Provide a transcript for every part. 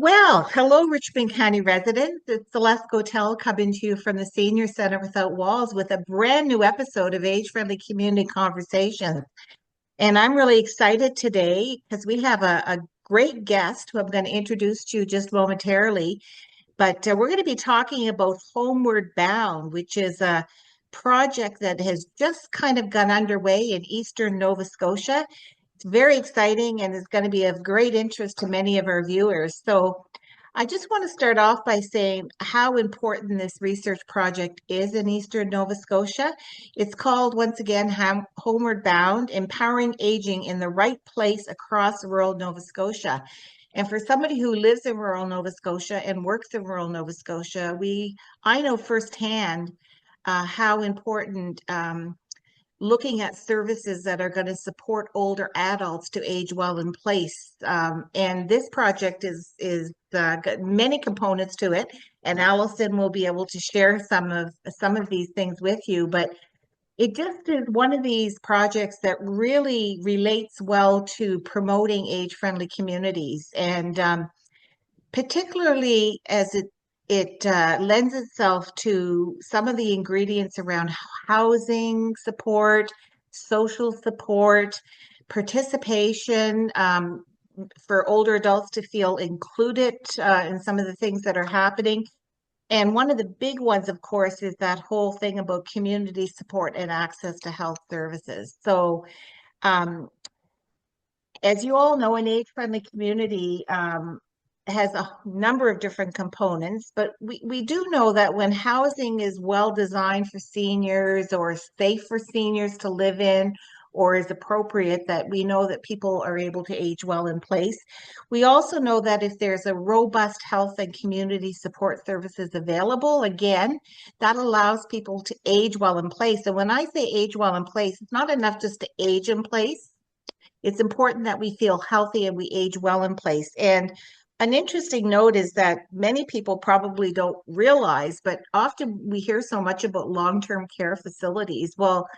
Well, hello, Richmond County residents. It's Celeste Gotel coming to you from the Senior Center Without Walls with a brand new episode of Age-Friendly Community Conversations. And I'm really excited today because we have a great guest who I'm going to introduce to you just momentarily. But we're going to be talking about Homeward Bound, which is a project that has just kind of gone underway in eastern Nova Scotia. It's very exciting and is going to be of great interest to many of our viewers. So I just want to start off by saying how important this research project is in Eastern Nova Scotia. It's called, once again, Homeward Bound, Empowering Aging in the Right Place Across Rural Nova Scotia. And for somebody who lives in rural Nova Scotia and works in rural Nova Scotia, I know firsthand how important looking at services that are going to support older adults to age well in place. And this project is got many components to it, and Alison will be able to share some of these things with you. But it just is one of these projects that really relates well to promoting age-friendly communities, and particularly as it lends itself to some of the ingredients around housing support, social support, participation, for older adults to feel included in some of the things that are happening. And one of the big ones, of course, is that whole thing about community support and access to health services. So, um, as you all know, an age-friendly community has a number of different components, but we do know that when housing is well designed for seniors or safe for seniors to live in or is appropriate, that we know that people are able to age well in place. We also know that if there's a robust health and community support services available, again, that allows people to age well in place. And when I say age well in place, it's not enough just to age in place. It's important that we feel healthy and we age well in place. And an interesting note is that many people probably don't realize, but often we hear so much about long-term care facilities. Well,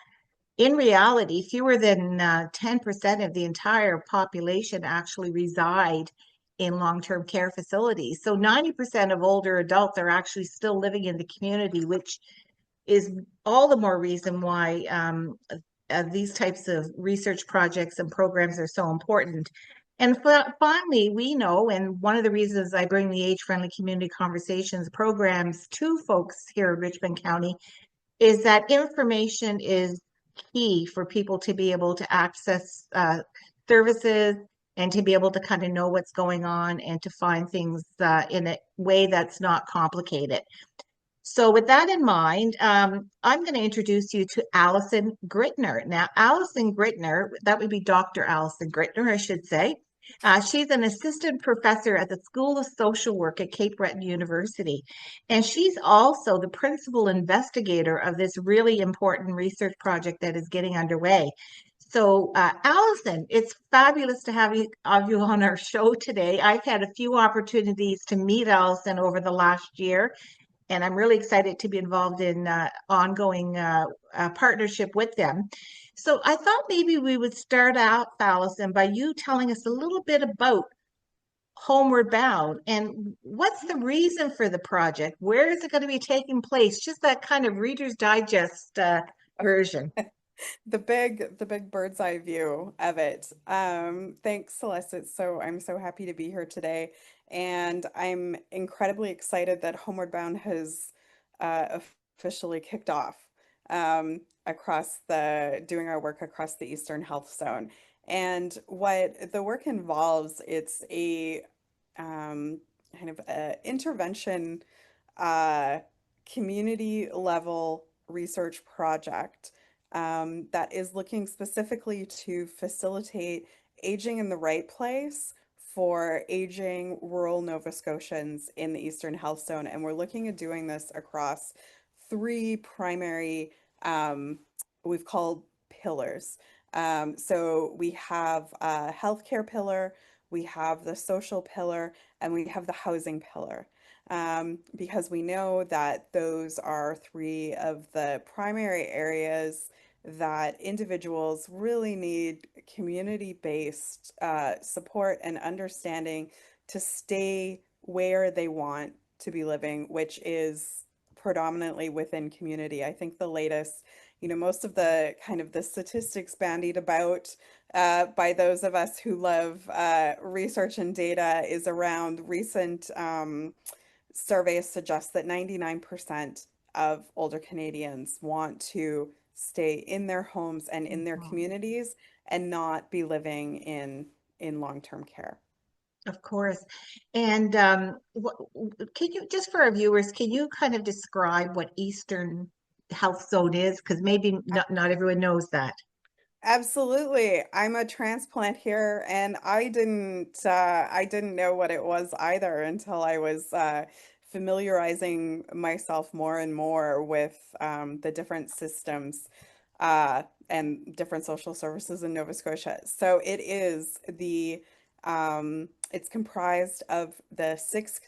in reality, fewer than 10% of the entire population actually reside in long-term care facilities. So 90% of older adults are actually still living in the community, which is all the more reason why these types of research projects and programs are so important. And finally, we know, and one of the reasons I bring the Age-Friendly Community Conversations programs to folks here in Richmond County is that information is key for people to be able to access services and to be able to kind of know what's going on and to find things in a way that's not complicated. So with that in mind, I'm going to introduce you to Alison Grittner. Now, Alison Grittner, that would be Dr. Alison Grittner, I should say. She's an assistant professor at the School of Social Work at Cape Breton University. And she's also the principal investigator of this really important research project that is getting underway. So, Alison, it's fabulous to have you on our show today. I've had a few opportunities to meet Alison over the last year, and I'm really excited to be involved in ongoing partnership with them. So I thought maybe we would start out, Allison, by you telling us a little bit about Homeward Bound and what's the reason for the project? Where is it going to be taking place? Just that kind of Reader's Digest version. The big bird's eye view of it. Thanks, Celeste. I'm so happy to be here today, and I'm incredibly excited that Homeward Bound has officially kicked off across the doing our work across the Eastern Health Zone. And what the work involves, it's a um, kind of a intervention, uh, community level research project that is looking specifically to facilitate aging in the right place for aging rural Nova Scotians in the Eastern Health Zone. And we're looking at doing this across three primary, we've called pillars. So we have a healthcare pillar, we have the social pillar, and we have the housing pillar. Because we know that those are three of the primary areas that individuals really need community-based support and understanding to stay where they want to be living, which is predominantly within community. I think the latest, most of the kind of the statistics bandied about by those of us who love research and data is around recent surveys suggest that 99% of older Canadians want to stay in their homes and in their Mhm. communities and not be living in long-term care. Of course. And can you, just for our viewers, can you kind of describe what Eastern Health Zone is? Because maybe not everyone knows that. Absolutely. I'm a transplant here and I didn't know what it was either until I was familiarizing myself more and more with the different systems and different social services in Nova Scotia. So it's comprised of the six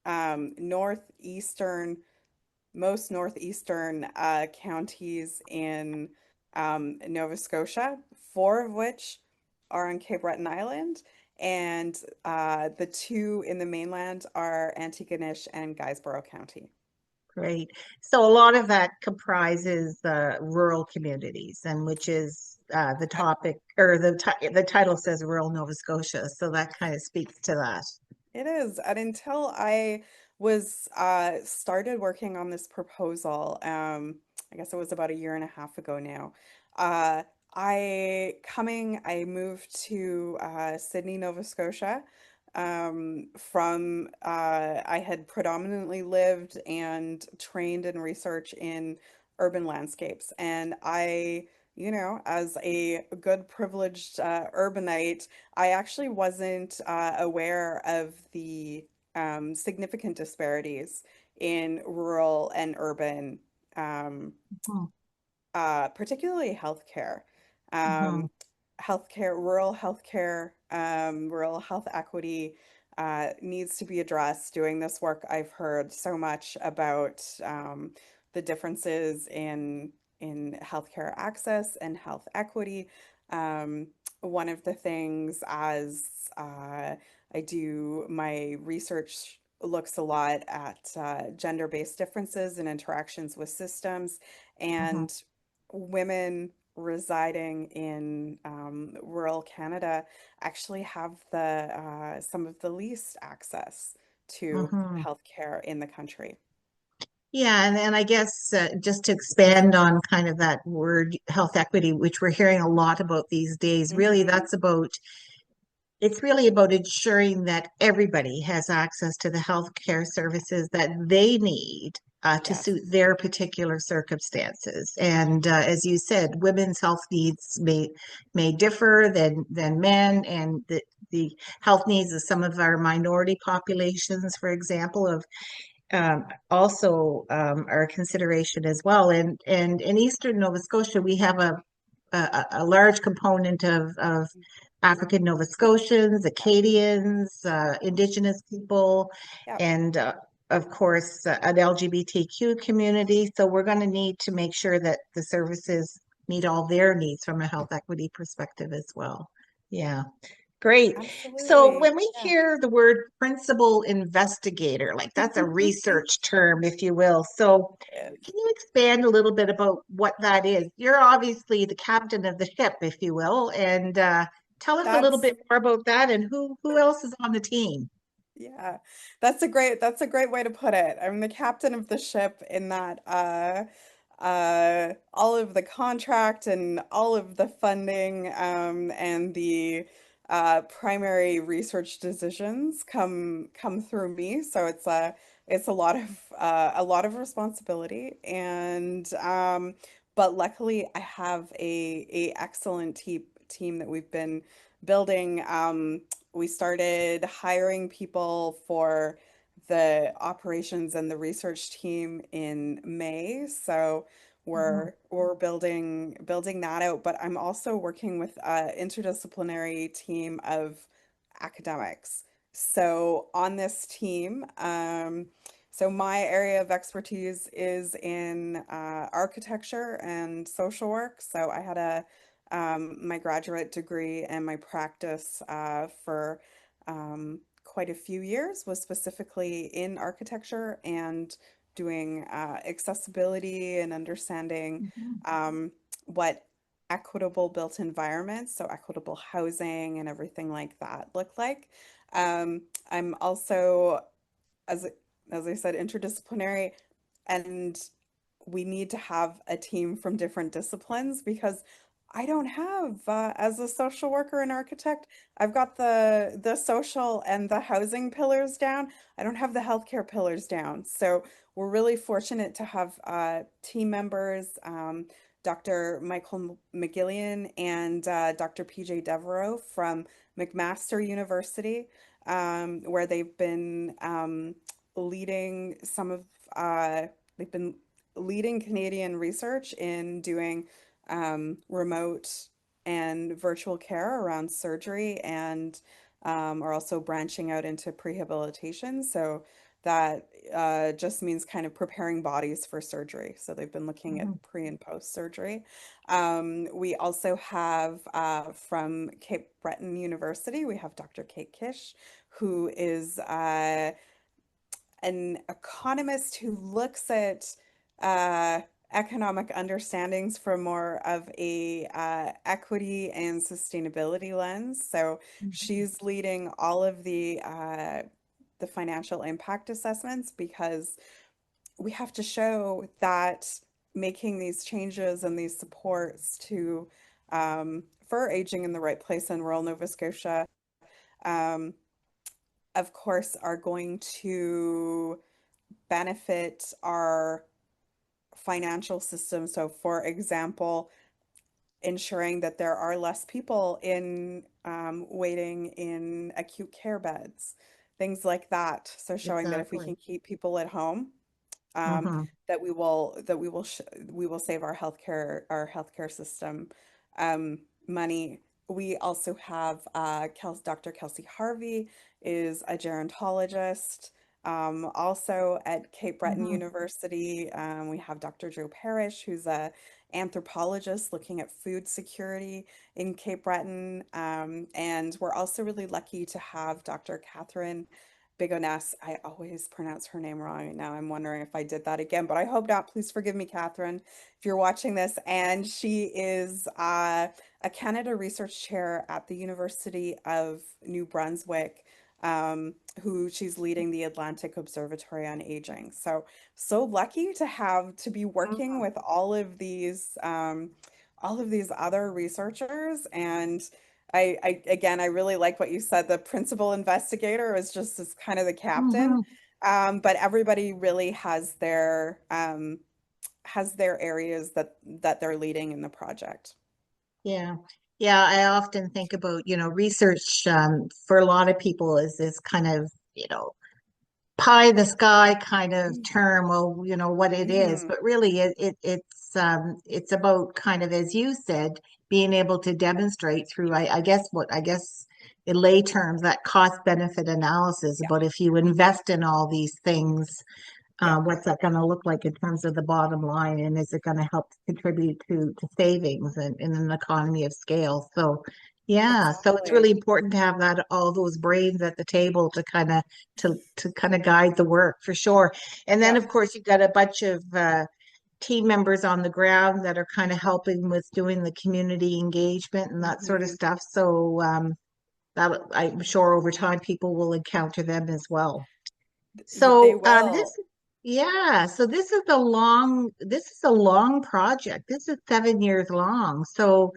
northeastern most northeastern counties in Nova Scotia, four of which are on Cape Breton Island, and the two in the mainland are Antigonish and Guysborough County. Great. So a lot of that comprises rural communities, and which is the topic, or the title says rural Nova Scotia. So that kind of speaks to that. It is. And until I was started working on this proposal, I guess it was about a year and a half ago now. Uh, I moved to Sydney, Nova Scotia. I had predominantly lived and trained in research in urban landscapes, and as a good privileged urbanite. I actually wasn't aware of the significant disparities in rural and urban, um, Mhm. particularly healthcare. Um, Mhm. rural health equity needs to be addressed. Doing this work, I've heard so much about the differences in healthcare access and health equity. Um, One of the things as I do my research looks a lot at gender-based differences and interactions with systems, Mhm. and women residing in rural Canada actually have the some of the least access to Mhm. healthcare in the country. Yeah, and I guess just to expand on kind of that word health equity, which we're hearing a lot about these days, really Hmm. it's really about ensuring that everybody has access to the healthcare services that they need to Yes, suit their particular circumstances. And as you said, women's health needs may differ than men, and the health needs of some of our minority populations, for example, of also are a consideration as well. And in Eastern Nova Scotia, we have a large component of African Nova Scotians, yep, Acadians, Indigenous people, yep, and of course, an LGBTQ community. So we're going to need to make sure that the services meet all their needs from a health equity perspective as well. Yeah. Great. So absolutely. when we Yeah. hear the word principal investigator, like that's a research term, if you will. So can you expand a little bit about what that is? You're obviously the captain of the ship, if you will, and tell us a little That's bit more about that and who else is on the team. Yeah, that's a great way to put it. I'm the captain of the ship in that all of the contract and all of the funding and the primary research decisions come through me. So it's a lot of responsibility, and but luckily I have a excellent team that we've been building. We started hiring people for the operations and the research team in May. So Mhm. we're building that out, but I'm also working with an interdisciplinary team of academics. So on this team, so my area of expertise is in architecture and social work. So I had my graduate degree and my practice for quite a few years was specifically in architecture and doing accessibility and understanding Mhm. what equitable built environments, so equitable housing and everything like that look like. I'm also, as as I said, interdisciplinary, and we need to have a team from different disciplines because I don't have, as a social worker and architect, I've got the social and the housing pillars down. I don't have the healthcare pillars down. So we're really fortunate to have team members, Dr. Michael McGillian and Dr. PJ Devereaux from McMaster University, where they've been leading some of they've been leading Canadian research in doing remote and virtual care around surgery and are also branching out into prehabilitation. So that just means kind of preparing bodies for surgery. So they've been looking at Mhm. pre and post surgery. We also have from Cape Breton University, we have Dr. Kate Kish, who is an economist who looks at uh, economic understandings from more of a equity and sustainability lens. So Mhm. she's leading all of the financial impact assessments because we have to show that making these changes and these supports to for aging in the right place in rural Nova Scotia, um, of course, are going to benefit our financial system. So, for example, ensuring that there are less people in waiting in acute care beds, things like that. So, showing that if we Exactly. can keep people at home, um, Hmm. we will save our healthcare system money. We also have Dr. Kelsey Harvey is a gerontologist. Also at Cape Breton Hmm. University, we have Dr. Joe Parrish, who's a anthropologist looking at food security in Cape Breton. And we're also really lucky to have Dr. Catherine Bigoness. I always pronounce her name wrong. And now I'm wondering if I did that again, but I hope not. Please forgive me, Catherine, if you're watching this. And she is a Canada Research Chair at the University of New Brunswick, who she's leading the Atlantic Observatory on Aging. So, so lucky to have to be working with all of these other researchers and again, I really like what you said. The principal investigator is just as kind of the captain, Hmm. but everybody really has their areas that they're leading in the project. Yeah. Yeah, I often think about, research for a lot of people is kind of, pie in the sky kind of term, well, what it is, Hmm. but really it's about kind of, as you said, being able to demonstrate through, I guess in lay terms, that cost benefit analysis Yeah, about if you invest in all these things, yeah, what's that going to look like in terms of the bottom line, and is it going to help contribute to savings and in an economy of scale? So, yeah, so it's exactly. really important to have that all those brains at the table to kind of guide the work for sure. And then, Yeah. of course, you've got a bunch of team members on the ground that are kind of helping with doing the community engagement and that sort of Hmm. stuff. So, that I'm sure over time people will encounter them as well. They So will. this is a long project. This is 7 years long. So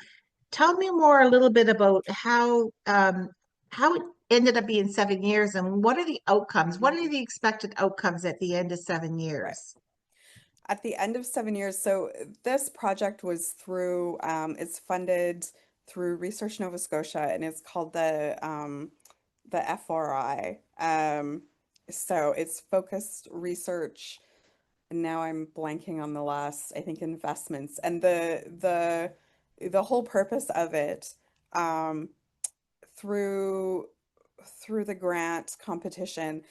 tell me more a little bit about how it ended up being 7 years and what are the outcomes? What are Mhm. the expected outcomes at the end of seven Right. years? At the end of 7 years, so this project was through, it's funded through Research Nova Scotia, and it's called the FRI. So it's focused research, and now I'm blanking on the last, I think, investments. And the whole purpose of it, um, through through the grant competition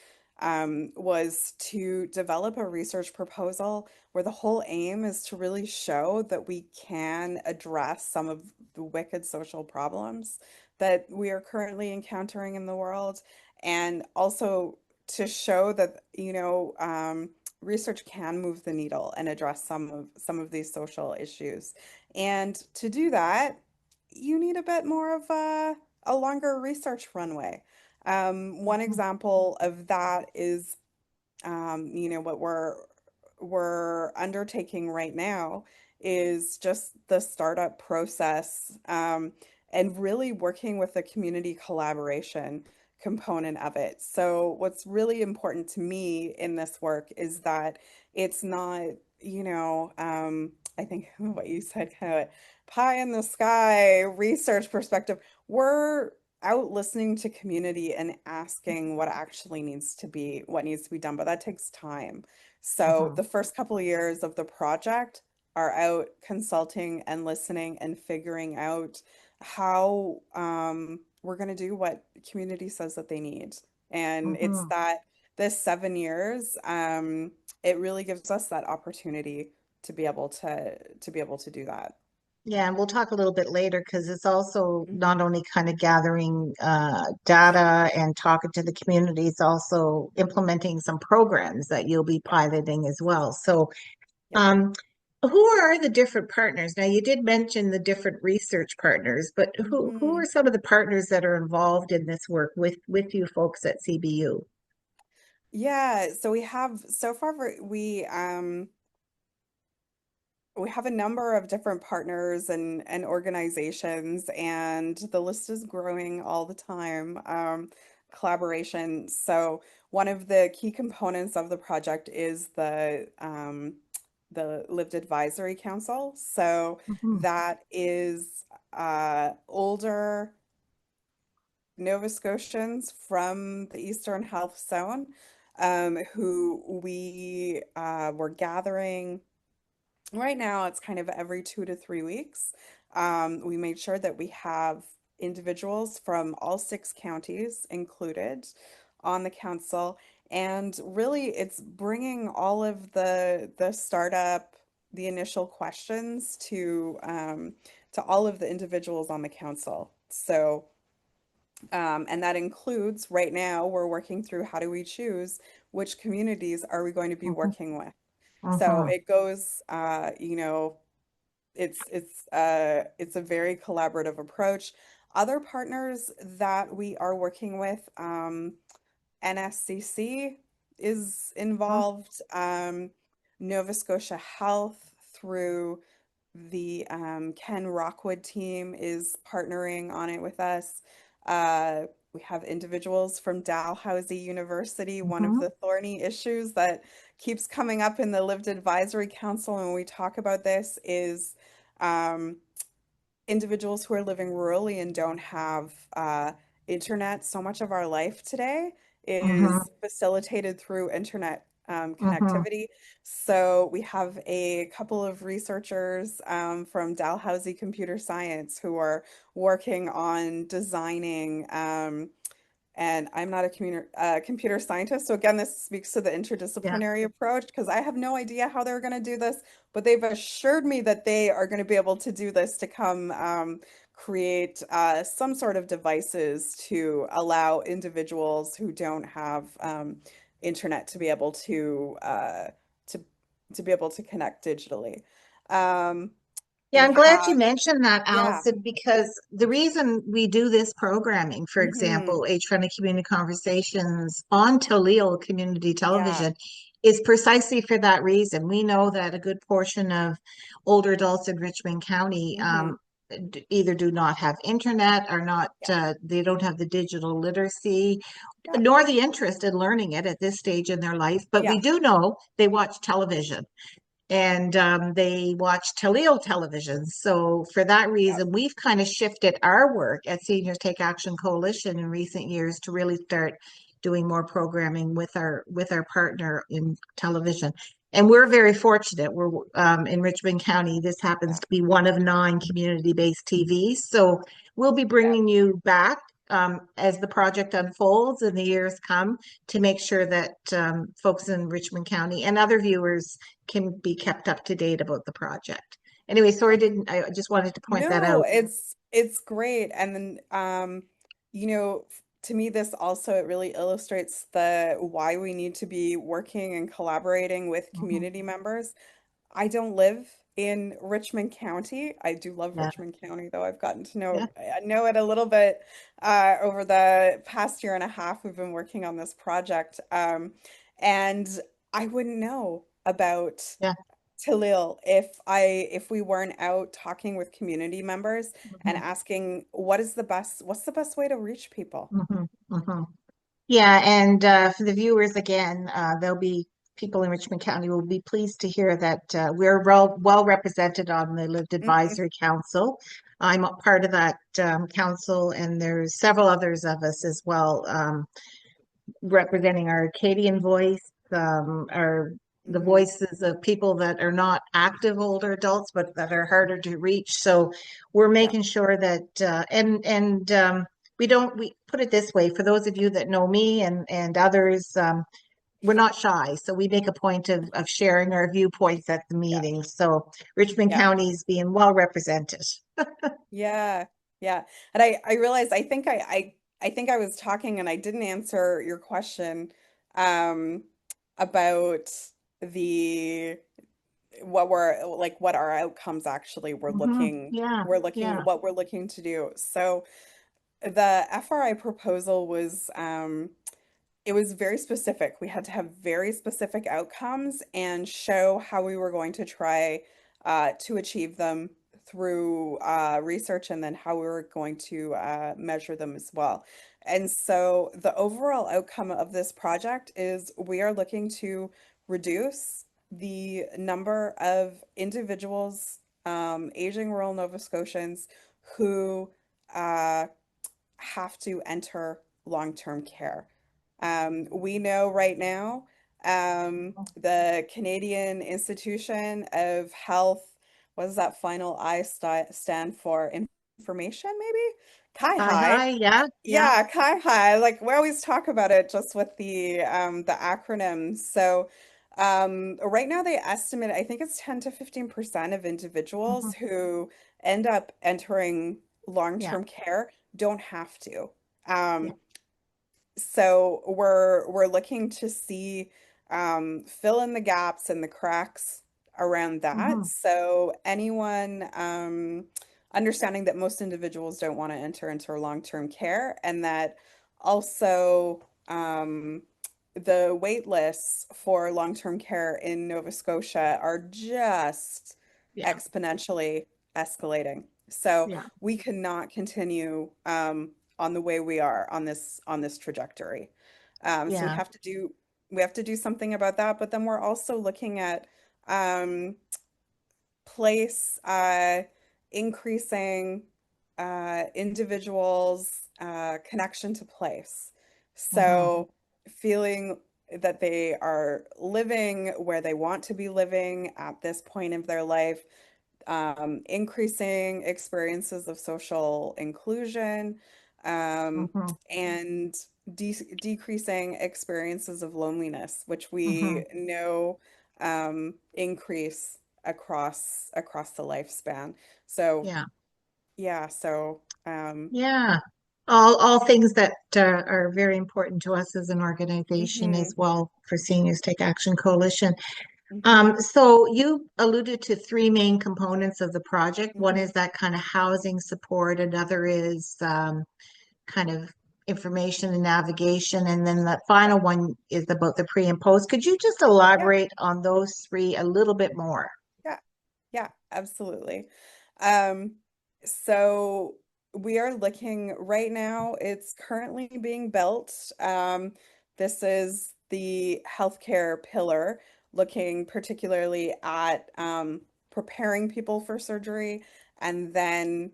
was to develop a research proposal where the whole aim is to really show that we can address some of the wicked social problems that we are currently encountering in the world and also to show that, research can move the needle and address some of these social issues. And to do that, you need a bit more of a longer research runway. One example of that is, what we're undertaking right now is just the startup process, and really working with the community collaboration component of it. So what's really important to me in this work is that it's not, I think what you said, kind of pie in the sky research perspective. We're out listening to community and asking what needs to be done, but that takes time. So Mhm. the first couple of years of the project are out consulting and listening and figuring out how, we're going to do what community says that they need. And it's Mhm. that this 7 years, it really gives us that opportunity to be able to do that. Yeah, and we'll talk a little bit later because it's also not only kind of gathering data and talking to the community, it's also implementing some programs that you'll be Yeah. piloting as well. So, Yeah. um, who are the different partners? Now, you did mention the different research partners, but who Mhm. are some of the partners that are involved in this work with you folks at CBU? Yeah, so we have so far we have a number of different partners and organizations, and the list is growing all the time. Collaboration. So one of the key components of the project is the Lived Advisory Council. So Mhm. that is older Nova Scotians from the Eastern Health Zone, who we were gathering. Right now, it's kind of every 2 to 3 weeks. We made sure that we have individuals from all 6 counties included on the council, and really, it's bringing all of the startup, the initial questions to all of the individuals on the council. So, and that includes right now, we're working through how do we choose which communities are we going to be Mhm. working with. So Mhm. it goes, it's a very collaborative approach. Other partners that we are working with, NSCC is Mhm. involved, Nova Scotia Health through the Ken Rockwood team is partnering on it with us. We have individuals from Dalhousie University. One of Mhm. the thorny issues that keeps coming up in the Lived Advisory Council, and when we talk about this, is um, individuals who are living rurally and don't have internet. So much of our life today Mhm. is facilitated through internet Mhm. connectivity. So we have a couple of researchers from Dalhousie Computer Science who are working on designing, and I'm not a computer scientist, so again, this speaks to the Yeah. interdisciplinary approach because I have no idea how they're going to do this, but they've assured me that they are going to be able to do this to come, create some sort of devices to allow individuals who don't have internet to to be able to connect digitally. Um, Yeah, we I'm glad have, you mentioned that, yeah, Allison, because the reason we do this programming, for hmm, example, Age Friendly Community Conversations on Toledo Community yeah, Television, is precisely for that reason. We know that a good portion of older adults in Richmond County hmm, either do not have internet or not, yeah, they don't have the digital literacy, yeah, nor the interest in learning it at this stage in their life. But we yeah. do know they watch television and they watch Toledo television. So for that Yeah. reason, we've kind of shifted our work at Seniors Take Action Coalition in recent years to really start doing more programming with our partner in television. And we're very fortunate. We're in Richmond County. This happens Yeah, to be one of 9 community-based TVs. So we'll be yeah, bringing you back as the project unfolds and the years come to make sure that folks in Richmond County and other viewers can be kept up to date about the project. Anyway, sorry, yeah. didn't I just wanted to point that No, out. it's great. And then you know, to me, this also it really illustrates the why we need to be working and collaborating with Hmm. community members. I don't live in Richmond County. I do love Yeah, Richmond County, though. I've gotten to yeah, know it a little bit over the past year and a half. We've been working on this project, and I wouldn't know about yeah. Talil if we weren't out talking with community members and Hmm. asking what's the best way to reach people? Hmm. Hmm. Yeah, and for the viewers again, there'll be people in Richmond County will be pleased to hear that we're well represented on the Lived Hmm. Advisory Council. I'm a part of that council, and there's several others of us as well, representing our Acadian voice, our the Hmm. voices of people that are not active older adults, but that are harder to reach. So we're Yeah, making sure that we put it this way, for those of you that know me and others, we're not shy. So we make a point of sharing our viewpoints at the yeah, meetings. So Richmond yeah. County is being well represented. Yeah, yeah. And I realized I think I was talking and I didn't answer your question um about the what our outcomes actually Yeah, yeah. what we're looking to do. So the FRI proposal was it was very specific. We had to have very specific outcomes and show how we were going to try to achieve them through research and then how we were going to measure them as well. And so the overall outcome of this project is we are looking to reduce the number of individuals, aging rural Nova Scotians, who uh, have to enter long-term care. We know right now the Canadian Institution of Health, what does that final stand for? Information, maybe? Hi, Hi. hi. Yeah, yeah. Yeah, Hi. Like we always talk about it just with the acronyms. So right now they estimate I think it's 10 to 15% of Hmm. individuals who end up entering Yeah, long-term care don't have to. yeah. Um, so we're looking to see fill in the gaps and the cracks around that. Hmm. So anyone understanding that most individuals don't want to enter into long-term care and that also the wait lists for long-term care in Nova Scotia are just Yeah, exponentially escalating. So yeah, we cannot continue on the way we are on this trajectory. So yeah. we have to do something about that. But then we're also looking at um, place increasing individuals' connection to place. Hmm. So feeling that they are living where they want to be living at this point of their life, increasing experiences of social inclusion, um, Hmm. and decreasing experiences of loneliness, which Hmm. we know increase across the lifespan. So Yeah, yeah, yeah. All things that are very important to us as an organization as mhm, well for Seniors Take Action Coalition. mhm, So you alluded to three main components of the project. One is mhm. that kind of housing support, another is kind of information and navigation, and then the Yeah, final one is about the pre and post. Could you just yeah, elaborate on those three a little bit more? yeah. Yeah, absolutely. Um, so we are looking right now, it's currently being built. This is the healthcare pillar, looking particularly at preparing people for surgery and then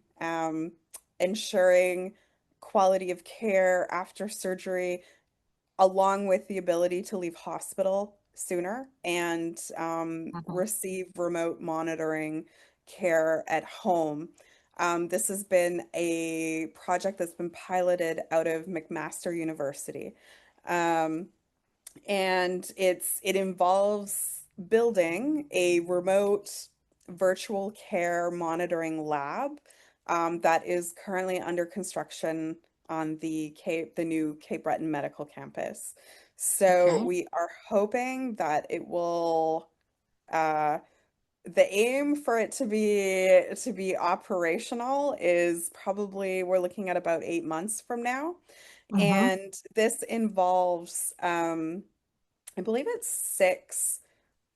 ensuring quality of care after surgery along with the ability to leave hospital sooner and Mhm. receive remote monitoring care at home. This has been a project that's been piloted out of McMaster University. Um, and it involves building a remote virtual care monitoring lab that is currently under construction on the new Cape Breton Medical Campus. So Okay. we are hoping that it will, uh, the aim for it to be operational is probably we're looking at about 8 months from now. Mm-hmm. And this involves, I believe it's six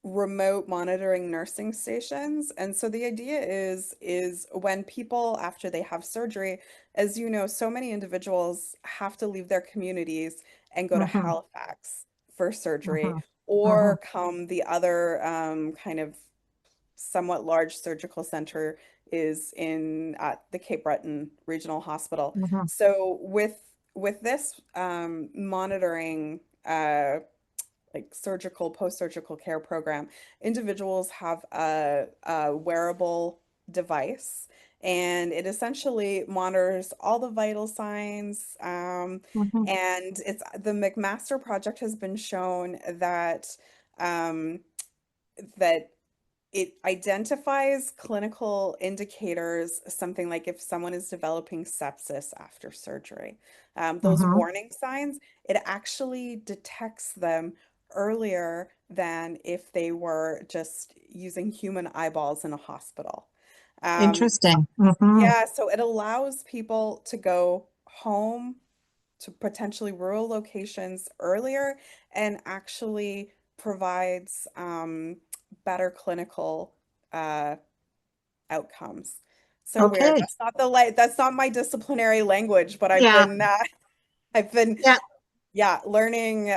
remote monitoring nursing stations. And so the idea is when people after they have surgery, as you know, so many individuals have to leave their communities and go to Mm-hmm. Halifax for surgery Mm-hmm. Mm-hmm. or come the other kind of somewhat large surgical center is in at the Cape Breton Regional Hospital. Mm-hmm. So with this monitoring like surgical, post-surgical care program, individuals have a wearable device and it essentially monitors all the vital signs. Mm-hmm. And it's the McMaster project has been shown um, that it identifies clinical indicators, something like if someone is developing sepsis after surgery. Those Mm-hmm. warning signs, it actually detects them earlier than if they were just using human eyeballs in a hospital. So, Interesting. Mm-hmm. yeah, so it allows people to go home to potentially rural locations earlier and actually provides better clinical uh, outcomes. So weird. Okay. That's not my disciplinary language, but Yeah. I've been Yeah. yeah, learning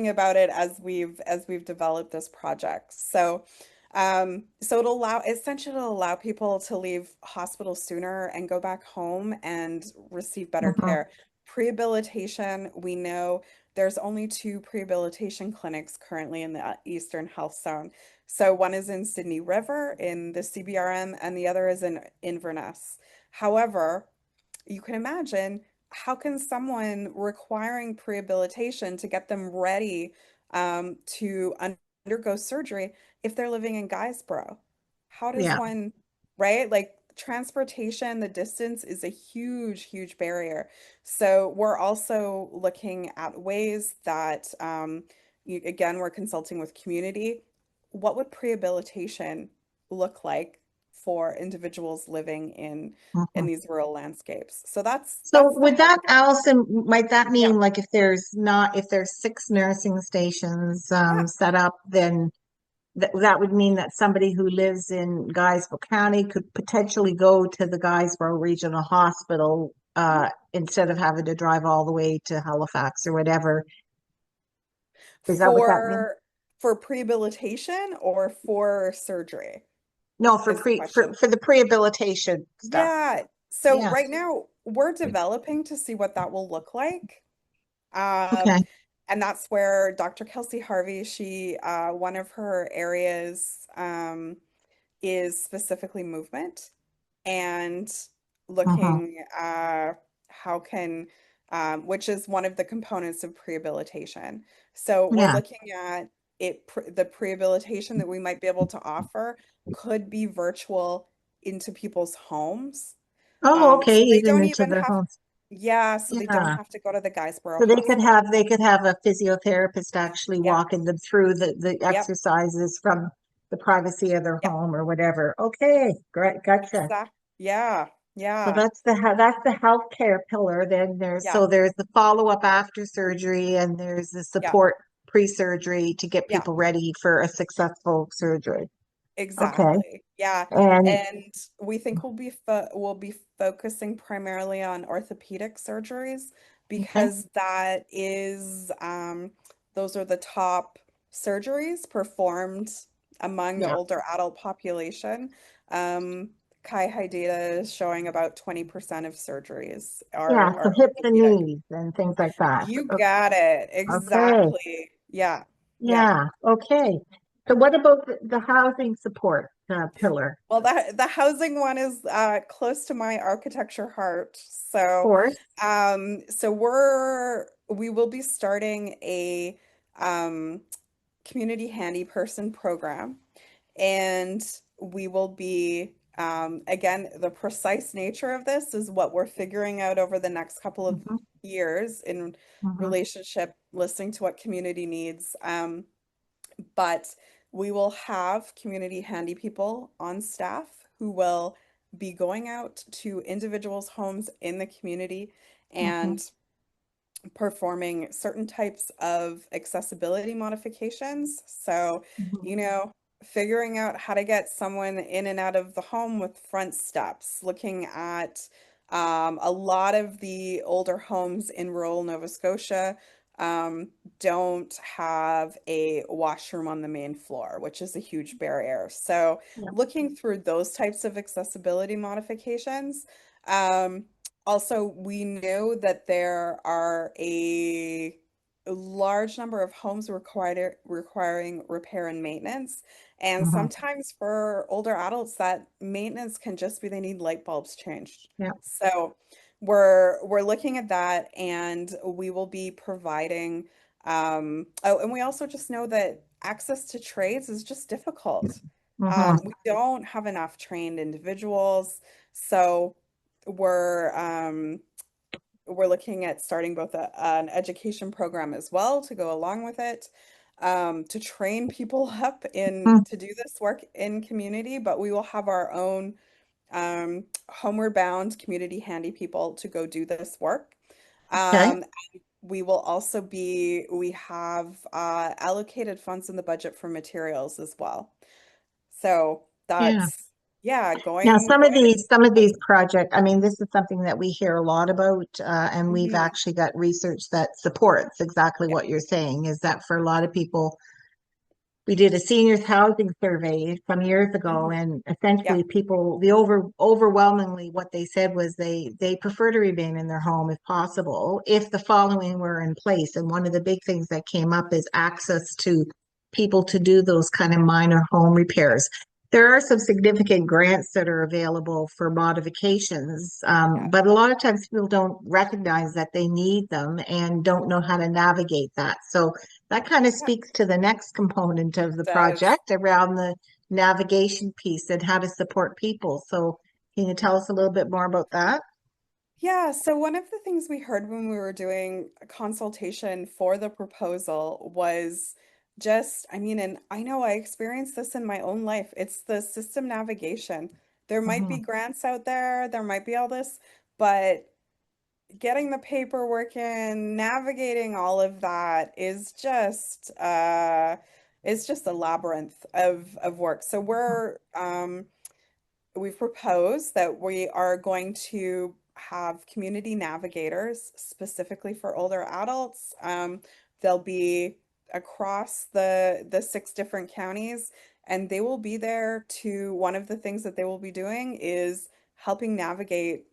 about it as we've developed this project. So so it'll allow essentially it'll allow people to leave hospital sooner and go back home and receive better Mm-hmm. care. Prehabilitation, we know there's only two prehabilitation clinics currently in the Eastern Health Zone. So one is in Sydney River in the CBRM and the other is in Inverness. However, you can imagine how can someone requiring prehabilitation to get them ready to undergo surgery if they're living in Guysborough? How does Yeah. one, right? Like transportation, the distance is a huge, huge barrier. So we're also looking at ways that, again, we're consulting with community. What would prehabilitation look like for individuals living in Mm-hmm. these rural landscapes? So So that's the with that, healthcare. Allison, might that Yeah. mean like if there's six nursing stations Yeah. set up, then that would mean that somebody who lives in Guysborough County could potentially go to the Guysborough Regional Hospital instead of having to drive all the way to Halifax or whatever. Is that what that means? For prehabilitation or for surgery No, for is the pre question. for the prehabilitation stuff. Yeah. So Yeah. right now we're developing to see what that will look like. Okay. And that's where Dr. Kelsey Harvey, one of her areas is specifically movement and Uh-huh. looking how can, which is one of the components of prehabilitation. So we're Yeah. looking at the prehabilitation that we might be able to offer could be virtual into people's homes. Oh, okay. So they Even don't into even their have, homes. yeah, so they don't Yeah. have to go to the Guysborough So Hospital. they could have a physiotherapist actually Yep, walking them through the yep, exercises from the privacy of their yep, home or whatever. Okay, great, gotcha. exact. Yeah, So yeah, that's the healthcare pillar. Then yeah, there's the follow-up after surgery and there's the yeah, support pre-surgery to get yeah. people ready for a successful surgery. Okay. Exactly. Yeah. And And we think we'll be focusing primarily on orthopedic surgeries okay. because that is those are the top surgeries performed among the Yeah. older adult population. Um, High data is showing about 20% of surgeries Yeah, so are hips and orthopedic. knees and things like that. You got it. Okay. Exactly. Yeah. Yeah. Yeah. Okay. So what about the housing support pillar? Well, the housing one is close to my architecture heart. Of So, course. so we will be starting a um, community handy person program, and we will be Again, the precise nature of this is what we're figuring out over the next couple of Hmm. years in Hmm. relationship, listening to what community needs. But we will have community handy people on staff who will be going out to individuals' homes in the community Hmm. and performing certain types of accessibility modifications. So, Hmm. you know, figuring out how to get someone in and out of the home with front steps, looking at a lot of the older homes in rural Nova Scotia um, don't have a washroom on the main floor, which is a huge barrier. So, Yeah. looking through those types of accessibility modifications. Um, Also, we know that there are a large number of homes requiring repair and maintenance. And Hmm. sometimes for older adults, that maintenance can just be they need light bulbs changed. Yeah. So we're looking at that, and we will be providing oh, and we also just know that access to trades is just difficult. Hmm. We don't have enough trained individuals. So we're um, we're looking at starting both an education program as well to go along with it, to train people up in to do this work in community. But we will have our own homeward bound community handy people to go do this work. Okay. Um, we will also we have allocated funds in the budget for materials as well. So Yeah. that's yeah, Now, going going some of these in. projects, I mean, this is something that we hear a lot about, and we've Mhm. actually got research that supports exactly what you're saying, is that for a lot of people, we did a seniors housing survey some years ago, Mhm. and Yeah. essentially people, overwhelmingly what they said was they prefer to remain in their home if possible, if the following were in place. And one of the big things that came up is access to people to do those kind of minor home repairs. There are some significant grants that are available for modifications, Yeah. but a lot of times people don't recognize that they need them and don't know how to navigate that. So that kind of Yeah, speaks to the next component it of the does. project around the navigation piece and how to support people. So, can you tell us a little bit more about that? Yeah, so one of the things we heard when we were doing a consultation for the proposal was just, I mean, and I know I experienced this in my own life. It's the system navigation. There might Hmm. be grants out there, there might be all this, but getting the paperwork in, navigating all of that is just a labyrinth of work. So we've proposed that we are going to have community navigators specifically for older adults. They'll be across the six different counties, and they will be there to, one of the things that they will be doing is helping navigate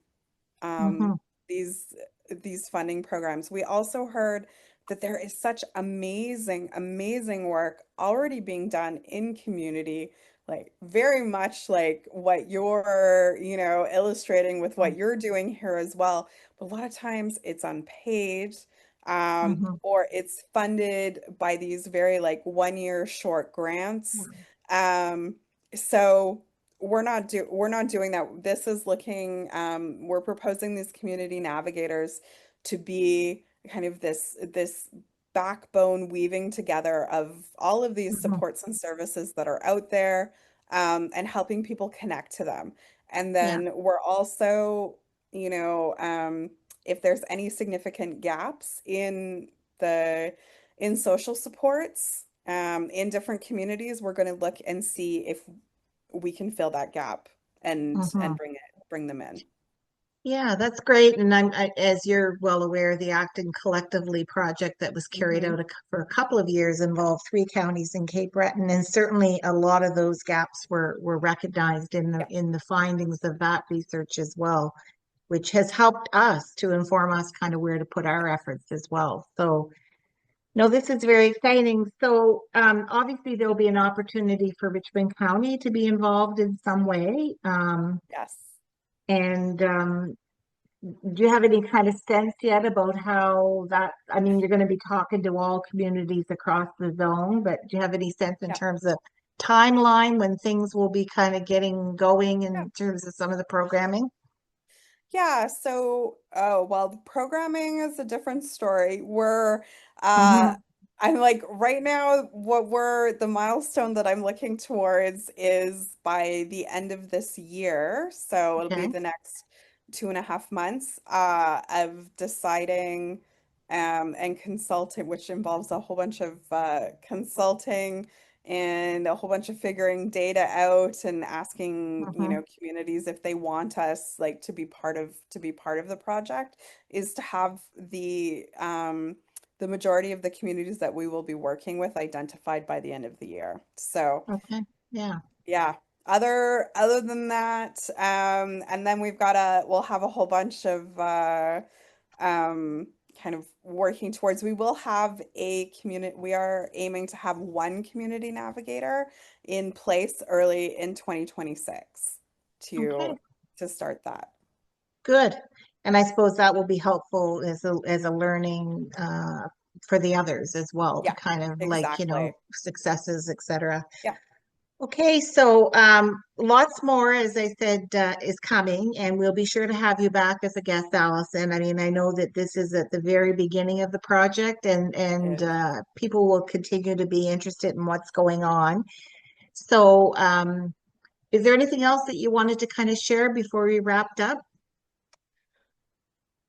Hmm. um, these these funding programs. We also heard that there is such amazing work already being done in community, like very much like what you're, illustrating with what you're doing here as well. But a lot of times it's unpaid, Hmm. or it's funded by these very like 1 year short grants. Um, so we're not doing that. This is looking, we're proposing these community navigators to be kind of this backbone weaving together of all of these Hmm. supports and services that are out there, and helping people connect to them. And Yeah. then we're also, if there's any significant gaps the in social supports, in different communities, we're going to look and see if we can fill that gap and Hmm. bring them in. Yeah, that's great. And as you're well aware, the Acting Collectively project that was carried Hmm. out for a couple of years involved three counties in Cape Breton, and certainly a lot of those gaps were recognized Yeah. in the findings of that research as well, which has helped us to inform us kind of where to put our efforts as well. So, no, this is very exciting. So, obviously, there'll be an opportunity for Richmond County to be involved in some way. Yes. And do you have any kind of sense yet about how that? I mean, you're going to be talking to all communities across the zone, but do you have any sense in Yeah. terms of timeline when things will be kind of getting going in terms of some of the programming? Yeah, so well, the programming is a different story. Uh Hmm. I'm like right now the milestone that I'm looking towards is by the end of this year. So it'll be Okay. the next 2.5 months of deciding and consulting, which involves a whole bunch of consulting and a whole bunch of figuring data out and asking, Hmm. communities if they want us like to be part of the project, is to have the majority of the communities that we will be working with identified by the end of the year. So, Okay. Yeah. yeah. Other than that, and then we'll have a whole bunch of um, kind of working towards. We will have a community. We are aiming to have one community navigator in place early in 2026 Okay. to start that. Good. And I suppose that will be helpful as a learning for the others as well to Yeah, kind of like, exactly. successes, etc. Yeah. Okay, so lots more, as I said, is coming, and we'll be sure to have you back as a guest, Allison. I mean, I know that this is at the very beginning of the project, and It and is. people will continue to be interested in what's going on. So, is there anything else that you wanted to kind of share before we wrapped up?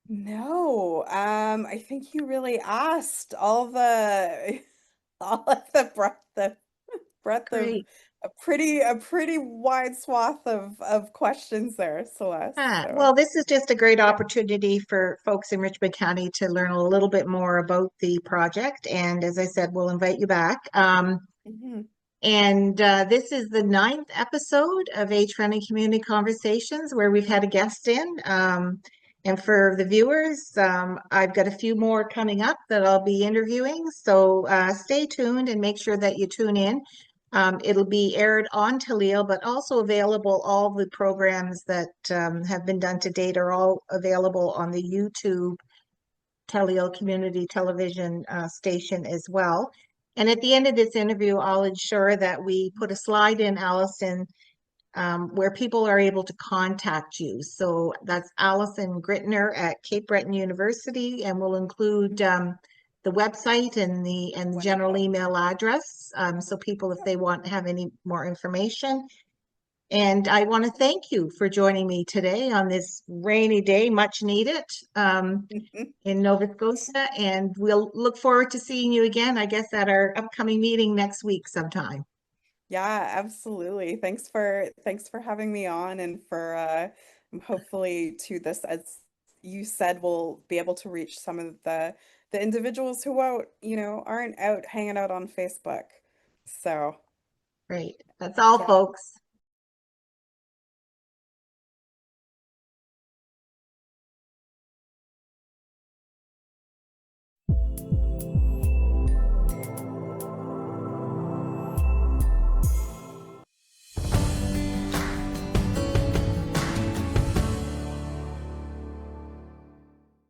No, I think you really asked all the all of the breadth of Great. a pretty wide swath of questions there, Celeste. So, Well, this is just a great yeah. opportunity for folks in Richmond County to learn a little bit more about the project. And as I said, we'll invite you back. Hmm. And this is the ninth episode of Friendly Community Conversations where we've had a guest in. And for the viewers, I've got a few more coming up that I'll be interviewing. So stay tuned and make sure that you tune in. It'll be aired on Talil, but also available. All the programs that have been done to date are all available on the YouTube Teleo Community Television station as well. And at the end of this interview, I'll ensure that we put a slide in, Allison, where people are able to contact you. So that's Alison Grittner at Cape Breton University, and we'll include the website and the general Wonderful. email address. So people, if they want to have any more information. And I want to thank you for joining me today on this rainy day, much needed. In Nova Scotia, and we'll look forward to seeing you again, I guess, at our upcoming meeting next week sometime. Yeah, absolutely. Thanks for having me on and for hopefully to this, as you said, we'll be able to reach some of the individuals who aren't out hanging out on Facebook. So, Great. That's all, yeah. folks.